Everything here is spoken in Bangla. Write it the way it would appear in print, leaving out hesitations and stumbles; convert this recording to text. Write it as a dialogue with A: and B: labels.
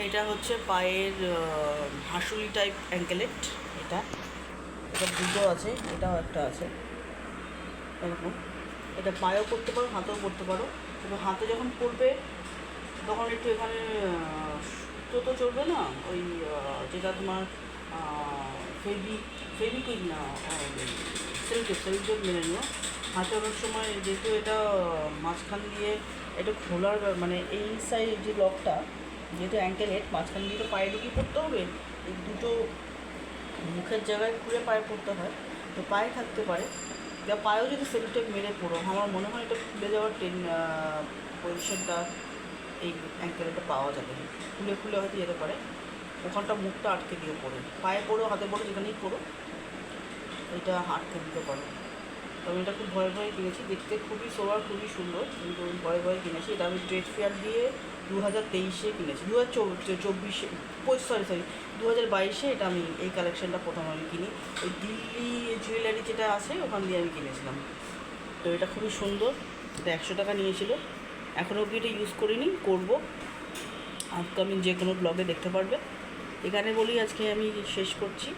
A: এটা হচ্ছে পায়ের হাঁসুলি টাইপ অ্যাঙ্কেলেট। এটা এটা দুটো আছে, এটাও একটা আছে এরকম। এটা পায়েও পরতে পারো, হাতেও পরতে পারো। এবং হাতে যখন পরবে তখন একটু এখানে সুতো তো চলবে না, ওই যেটা তোমার ফেভিকুইক না, সেলটেপ মেনে নিও। হাতে অনেক সময় যেহেতু এটা মাঝখান দিয়ে এটা খোলার মানে এই সাইড যে লকটা, যেহেতু অ্যাঙ্কেলেট মাঝখান দিয়ে তো পায়ে ঢুকিয়ে পড়তে হবে, এই দুটো মুখের জায়গায় খুলে পায়ে পড়তে হয়, তো পায়ে থাকতে পারে। বা পায়েও যদি সেলটেপ মেরে পড়ো, আমার মনে হয় এটা খুলে যাওয়ার পজিশনটা এই অ্যাঙ্কেলটা পাওয়া যাবে, খুলে খুলে হয়তো যেতে পারে, ওখানটা মুখটা আটকে দিয়ে পড়ে, পায়ে পড়ো হাতে পড়ো যেখানেই পড়ো এটা আটকে দিতে পারো। তো আমি এটা খুব ভয়ে ভয়ে কিনেছি, দেখতে খুবই সোয়ার, খুবই সুন্দর, কিন্তু ভয়ে ভয়ে কিনেছি। এটা আমি ট্রেড ফেয়ার দিয়ে 2023-এ কিনেছি, 2024 সরি 2022-এ এটা আমি এই কালেকশানটা প্রথম আমি কিনি। ওই দিল্লি জুয়েলারি যেটা আছে ওখান দিয়ে আমি কিনেছিলাম। তো এটা খুবই সুন্দর, এটা 100 টাকা নিয়েছিল। এখনও অবধি এটা ইউজ করিনি, করবো, আপকামিং যে কোনো ব্লগে দেখতে পারবে। এখানে বলি আজকে আমি শেষ করছি।